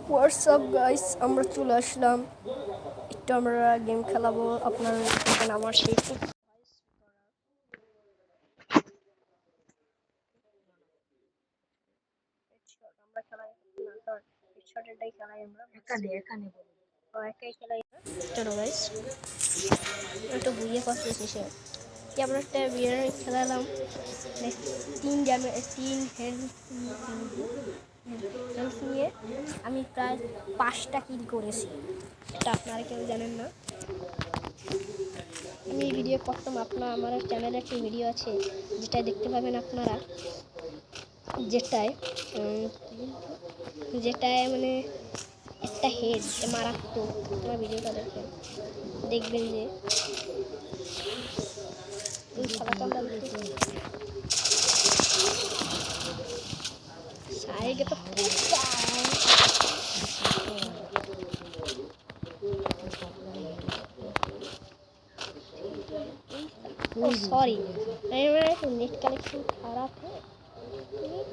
WhatsApp guys, আমরা চলে আসলাম। একটু আমরা গেম খেলাবো। আপনার এখানে আমার সেই আমরা খেলাই না স্যার, হেডশটেরটাই খেলাই আমরা। এখানে একাই খেলাই না। চলো গাইস, একটু বুঝিয়ে পাচ্ছে শেষে কি আমরা একটা বিয়ের খেলালাম। তিন হেলথ নিয়ে আমি প্রায় 5টা কিল করেছি। এটা আপনারা কেউ জানেন না। আমি এই ভিডিও করতাম, আমার চ্যানেলে একটি ভিডিও আছে যেটা দেখতে পাবেন আপনারা, যেটায় মানে একটা হেড মারাত্মক। আপনারা ভিডিওটা দেখবেন যে এই খেলাটা আমরা সাইডে তো सॉरी नेट कनेक्शन खराब है।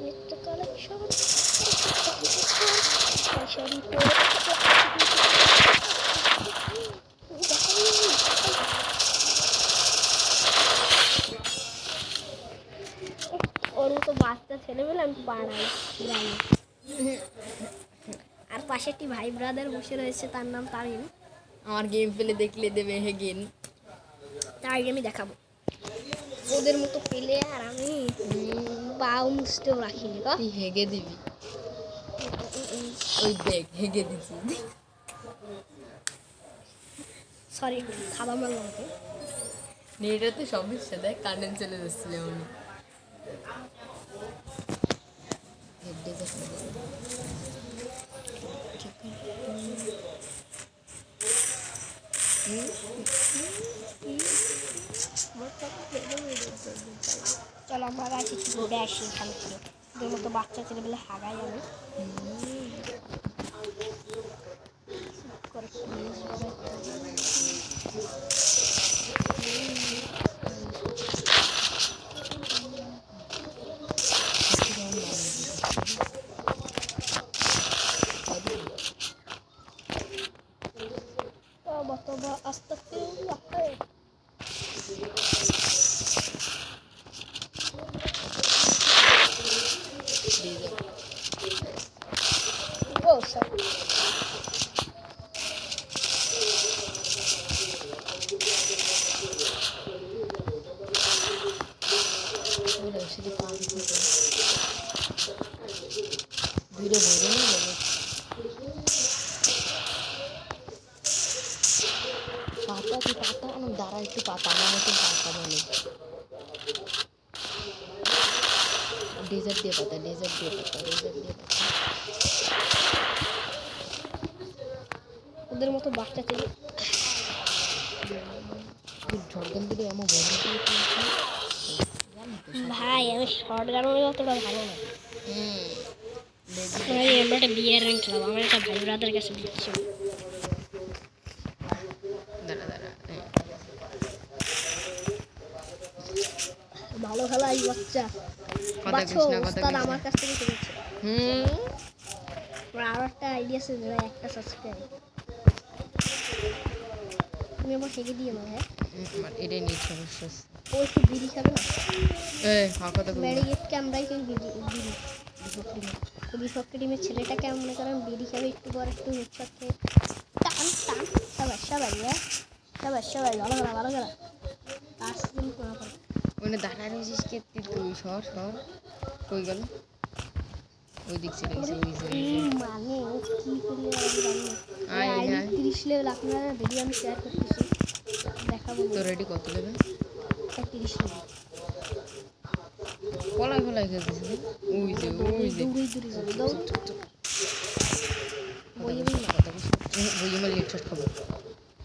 नेट कनेक्शन और वो तो বাচ্চা ছেলেবেলা আমি পাড়াই গ্রামে। আর পাশে একটি ভাই ব্রাদার বসে রয়েছে, তার নাম তারিন। আমার গেম পেলে দেখলে দেবে হেগেন, তাই আমি দেখাবো ওদের মতো পেলে। আর আমি পাও মুছতেও রাখিনি। তুই হেগে দিবি, ওই দেখ হেগে দিচ্ছি। সরি, খাবার মাংস নেটাতে সমস্যা, দেখ কারেন্ট চলে যাচ্ছিল এমন। চলো আমরা গাছ একটু ঘুরে আসি এখান থেকে। ওদের মতো বাচ্চা ছেলেবেলা হাগাই যাবে। তবা আস্তে আস্তে ও সরি দাঁড়া একটু পাতা, আমার মতো পাতা বলে ডেজার্ট দিয়ে পাতা, ডেজার্ট দিয়ে পাতা, ডেজার্ট দিয়ে পাতা। ওদের মতো বাচ্চা ছেলে ঝড়গান দিলে এমন ভাই, আমি শর্ট গান অতটা ভালো না। আমরা একটা বিয়ের র্যাঙ্ক খেলাম, আমার একটা ভাই ব্রাদার কাছে দিচ্ছি। ভালো খেলা এই বাচ্চা ওস্তাদ আমার কাছ থেকে শিখেছে। আরো একটা আইডিয়া আছে, একটা সাবস্ক্রাইব তুমি আমার শিখে দিও না। হ্যাঁ, এটাই নিয়ে সমস্যা। ও একটু বিড়ি খাবে না? ব্যারিগেটকে আমরাই কেউ বিপক্ষ টিমের ছেলেটাকে মনে করেন বিড়ি খাবে, একটু পর একটু হেডশট খেয়ে টান টান। সবাই সবাই সবাই সবাই ভালো খেলা, ভালো খেলা। ওখানে দাঁড়ায় রয়েছিস কে? তুই সর সর, কই গেল? ওই দিক ছিল মানে কি করলে আমি 30 লেভেল। আপনারা ভিডিও আমি শেয়ার করতেছি, দেখাবো। তোর রেডি কত লেভেল? 30 লেভেল। পলাই পলাই খেলতেছি। ওই যে ওই যে বইয়ে হেডশট খাবো।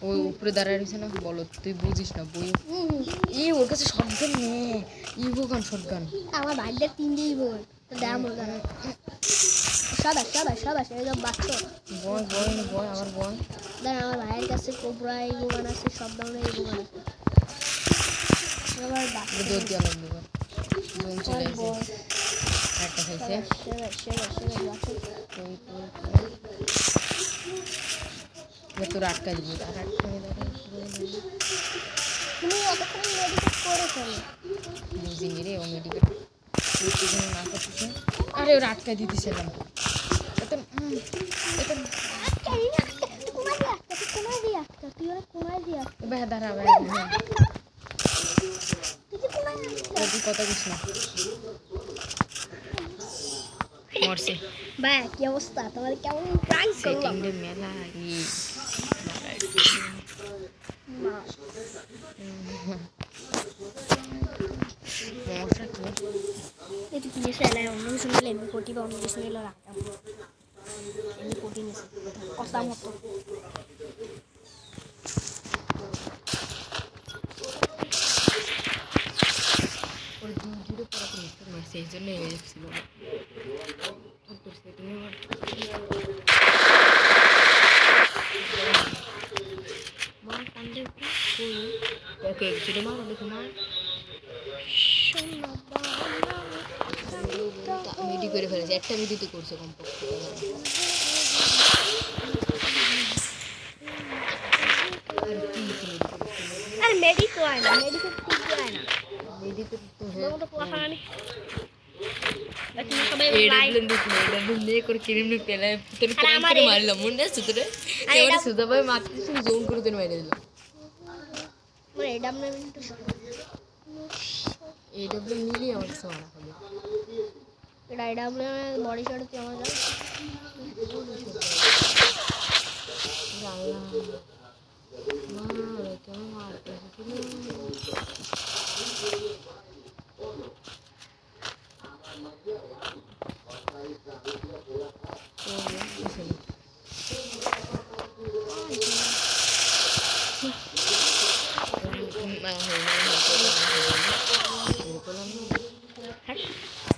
ওই উপরে দাঁড়ায় রয়েছে না, বলো তুই বুঝিস না বই। ওর কাছে শটগান নেই, ইভোগান শটগান। আমার ভাইদের 3 দিই বোন তো দাম বললাম। সবাই সবাই সবাই একদম বাচ্চা বয় বয় বয় আমার বয়। দেখ আমার ভাইয়ের কাছে কোবরা ইভোগান আছে, সব ধরনের ইভোগান আছে। আবার বাকি এটা দৌড় দিয়ে লাগবে এবার জোন চলে আসে একটা খাইছে এবার তোর আটকা দিবি আর আটকা তুমি অতক্ষণ মেডিকেট করে ফেলো বুঝিনি রে ও মেডিকেট না করতেছে আরে ওরা আটকা দিতেছিলাম এটা এটা ভাই দাঁড়া ভাই তুই কথা কিস না মরছে ভাই কি অবস্থা তোমার কেমন প্র্যাঙ্ক করলাম সেটিংয়ে মেলা মশা কি itu biasa lah orang semua lebih koti bang biasa ni lah ini koti ni kota motor और दूर पर अपने मिस्टर मैसेज ने ये सिलो ऊपर सेटिंग में मार कांदे को ओके जुड़े मार देखो मार মিডি করে ফেলেছে একটা মিডিতে করছে কমপক্ষে আর মেডি তো আয় না মেডি তো ঠিক আয় না মেডি তো তো পোলাখানা নি তুমি সবাই এডব্লিউ নে করে কিরিমনি পেলে তোর করে মারলাম মনে আছে তোরে এবারে সুদা ভাই মারতেছ জোন করে দেন মেরে দিলাম মানে এডব্লিউ তো এডব্লিউ নিলি আমার কাছে মারা হবে এটা এডব্লিউ বডি শট কি আমার জানো মার কেমন মারতেছিস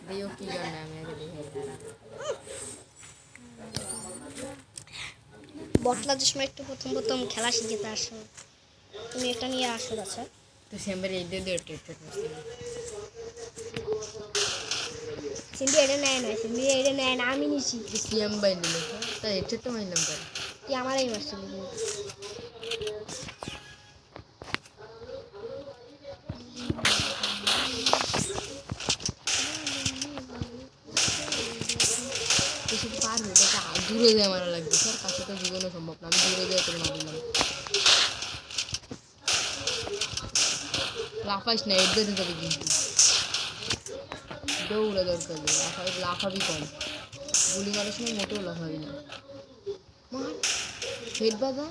দিও কি জানা আমি আগে দেখে বটলা যে সময় একটু প্রথম খেলা শিখতে আসো তুমি এটা নিয়ে আসো আচ্ছা তো সেম্বার এই দিয়ে দিয়ে ট্রিট করছি সিন্ধি এটা নেয় না সিন্ধি এটা নেয় না আমি নিছি সিএম বাই দিল তাই এটা তো মাইলাম তাই কি আমারই মারছিল কিছু পার হয়ে গেছে দূরে যায় মারা লাগবে স্যার কাছে তো জীবনও সম্ভব না আমি দূরে যাই করে মারলাম লাফাইস না এর দিতে যাবে কিন্তু দৌড়া দরকার লাফাবি কম গুলি মারার সময় মোটেও লাফাবি না মার হেড বাজা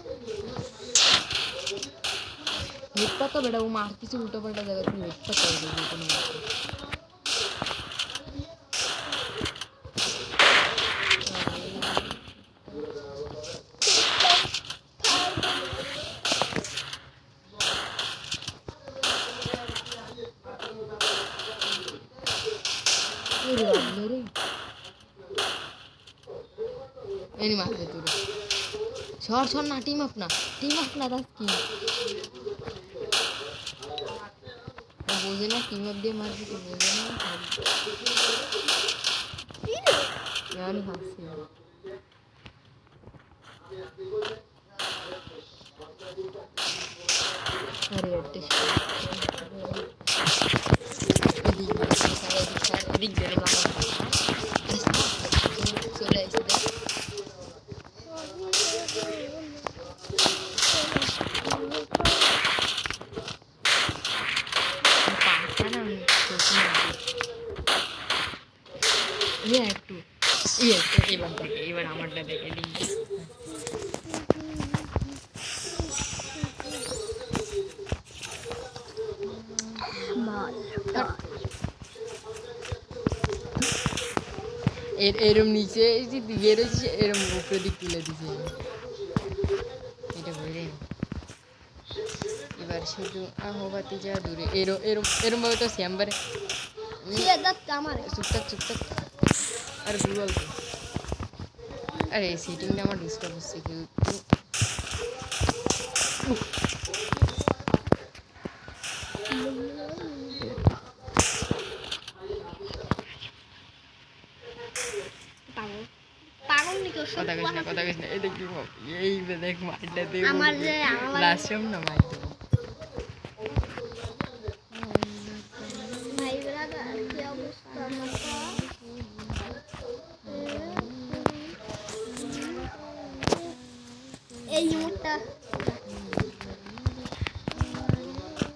হেড পাতা বেটা ও মারতেছে উল্টো পাল্টা জায়গা তুই হেড পাতা কোনো এনি মারবে তোর সর না টিম আপ না দাস কি বোঝে না টিম আপ দিয়ে মারবে তো বোঝে না আমি হাসছি আরে এদিক দিয়ে চলে আসছে একটু এবার আমারটা দেখে দিই এরম নিচে বেরোচ্ছে এরম উপরে দিক তুলে দিছে এটা বুঝলে এবার শুধু আহবাতি যা দূরে এরম ভাবে তো শ্যামবারে চুপটাক আর গুগল আরে সেটিংটা আমার ডিস্টার্ব হচ্ছে কিন্তু কথা কইস না কথা কইস না এই দেখ এই দেখ মারটা দে আমার যে লাস্ট টাইম না মার দেব ভাই ব্রাদার কি অবস্থা মাথা এই মুহূর্তে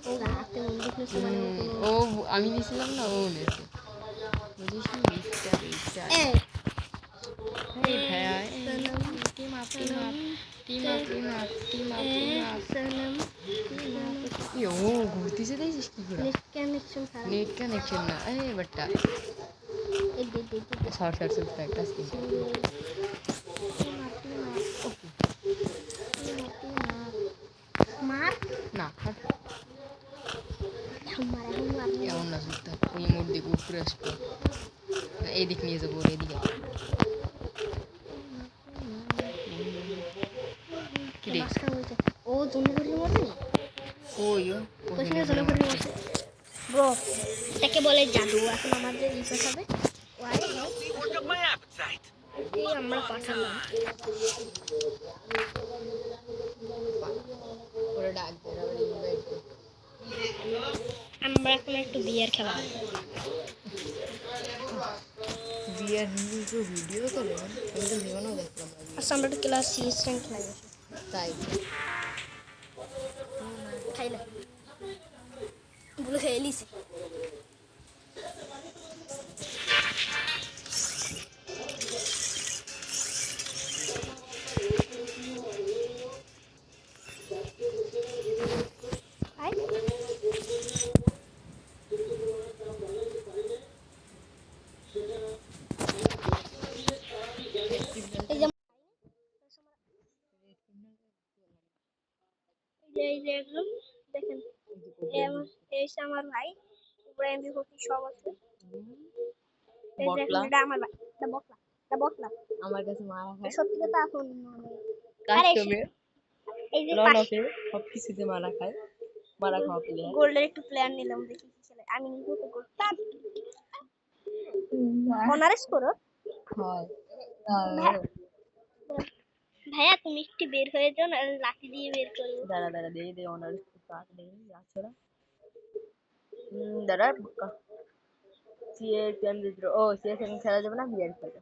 ও রাতে বন্ধু কিছু মানে ও আমি নিছিলাম না ও নেছে বুঝিস না বিস্টার বিস্টার এই এই ভাইয়া team up team up team up team up team up team up Sanam ও ঘুরতেছে দেখছিস কি করে নেট কানেকশন খারাপ নেট কানেকশন না এই বাট্টা এই দে দে দে শর্ট শর্ট শর্ট একটা স্ক্রিন মার না হাট মার এখন মার এমন না সুলতান ওই মোড় দিকে উপরে আসবে এই দিক নিয়ে যাবো এইদিকে কি রে ও জমি ঘুরি মরে ওই কোথায় জমি ঘুরি মরে ব্রো এটাকে বলে জাদু এখন আমাদের রিসার্চ হবে ওয়াই এই আমরা পাঠালাম ওরা ডাক দেয় আবার ইনভাইট আমরা এখন একটু বিয়ার খেলা বিয়ার নিয়ে ভিডিও করে আমি তো জীবনেও দেখলাম না আচ্ছা আমরা একটু ক্লাস সিএস র্যাঙ্ক খেলাই তাই খাই না বলে খেয়ে লিছি এই যে একদম দেখেন এই যে আমার ভাই ইব্রাহিম বিভক্তি সব আছে এই যে বটলা এটা আমার ভাই এটা বকলা আমার কাছে মারা খায় সত্যি কথা এখন মানে কাস্টমে এই যে রনকে সব কিছুতে মারা খায় মারা খাওয়া প্লেয়ার গোল্ডের একটু প্লেয়ার নিলাম দেখি কি খেলে আমি নিজেও তো গোল্ড অনারেস করো হয় ভাইয়া তুমি একটু বের হয়ে যাও না লাঠি দিয়ে বের করো দাঁড়া দাঁড়া দে অনার্স কাট নেই আছড়া দাঁড়া সিএস এম দিদ্র ও সিএস এম খেলা যাবে না বিয়ার খেলা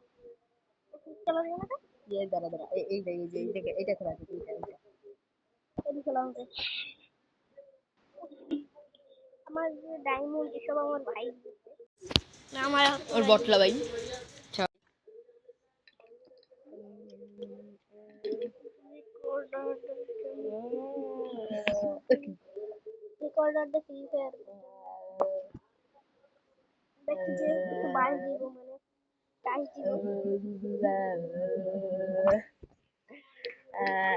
চলো যাবে না ইয়ে দাঁড়া দাঁড়া এইটা খেলা যাবে এই খেলা হবে আমার যে ডায়মন্ড এসব আমার ভাই দিয়েছে না আমার ওর বটলা ভাই রেকর্ডার দে ফ্রি ফায়ার দেখি যে একটু বাইরে দিব মানে টাইস দিব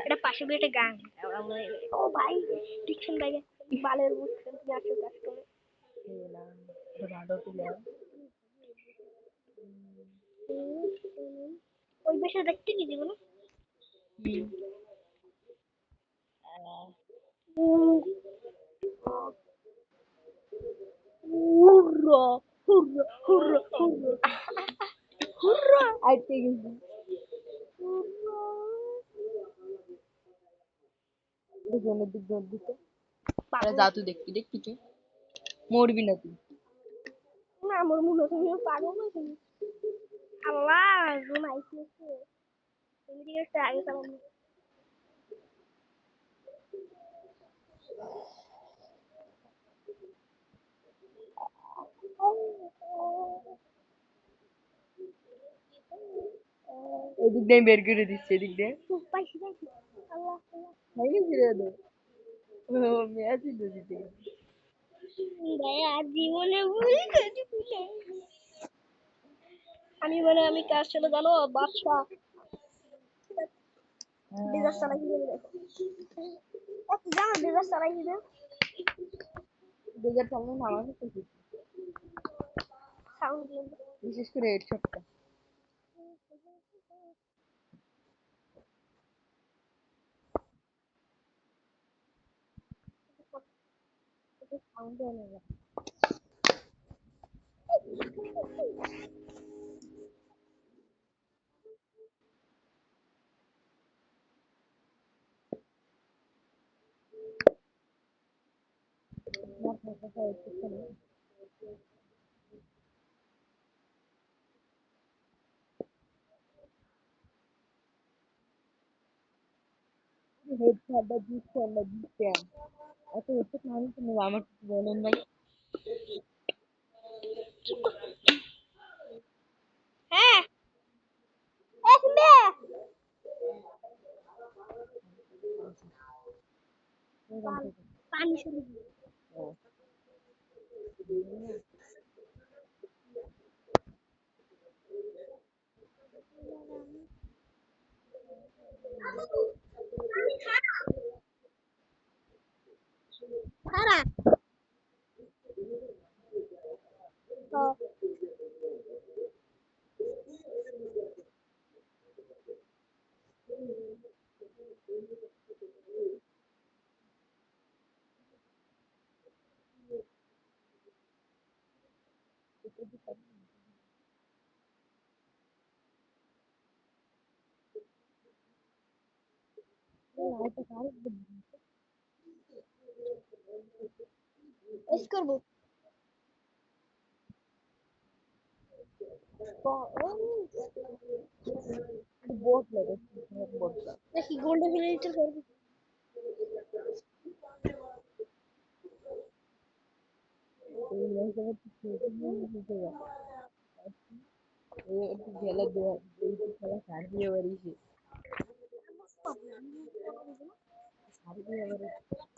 এটা পাশে দিয়ে একটা গান ও ভাই টিকশন ভাই বালের বুঝছেন তুমি আসো কাজ করে ওই বেশে দেখতে কি দিব না হুররা হুররা হুররা হুররা হুররা আইতে গেছি দিকে যা তুই দেখবি তুই মরবি না তুই না আমার মনে হয় তুমি পাগল না তুমি আল্লাহ জুন আইছে তুমি দিকে আগে চালাম এদিক দিয়ে বের করে দিচ্ছে এদিক দিয়ে পাইছি পাইছি আল্লাহ আল্লাহ হয়নি ফিরে দে ও মেয়াজি দিতে দয়া জীবনে ভুল করেছি আমি বলে আমি কার সাথে জানো বাদশা ডিজাস্টার লাগিয়ে দেবে দেখো জানো ডিজাস্টার লাগিয়ে দেবে ডেজার্ট সামনে আমার কাছে সাউন্ড দিয়ে বিশেষ করে হেডশটটা সাউন্ড দিয়ে নেবে আমার কিছু বলেন ভাই। হ্যাঁ এ শুনবে পানি শুনবে খারাপ তো এস করবো দেখি গোল্ডেন মিলিটার করবো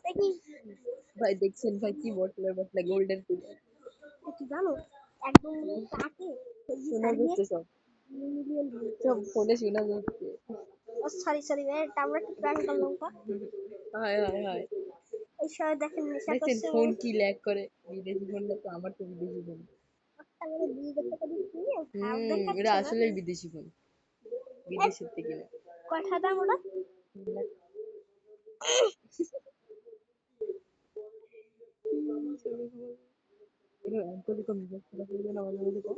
দেখি ভাই দেখছেন ভাই কি বটলা বটলা গোল্ডেন কি জানো একদম কাকে শোনা যাচ্ছে সব মিলিয়ন সব ফোনে শোনা যাচ্ছে। ও সরি সরি আমরা একটু প্ল্যান করলাম তো হায় হায় হায় এই সময় দেখেন নেশা দেখছেন করছে ফোন কি ল্যাগ করে বিদেশি ফোনটা তো আমার তো বিদেশি ফোন আমরা 2,000 টাকা দিয়ে কিনে ভাব এটা দেখাচ্ছে না আসলেই বিদেশি ফোন বিদেশের থেকে না কয়টা দাম ওটা এটা আন্তরিক মিজাজ খারাপ হয়ে গেল আমাদের মধ্যে কম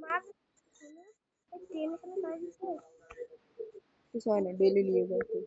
মার ট্রেন এখানে নাই দিছে কিছু হয় না ডেলি নিয়ে যাচ্ছে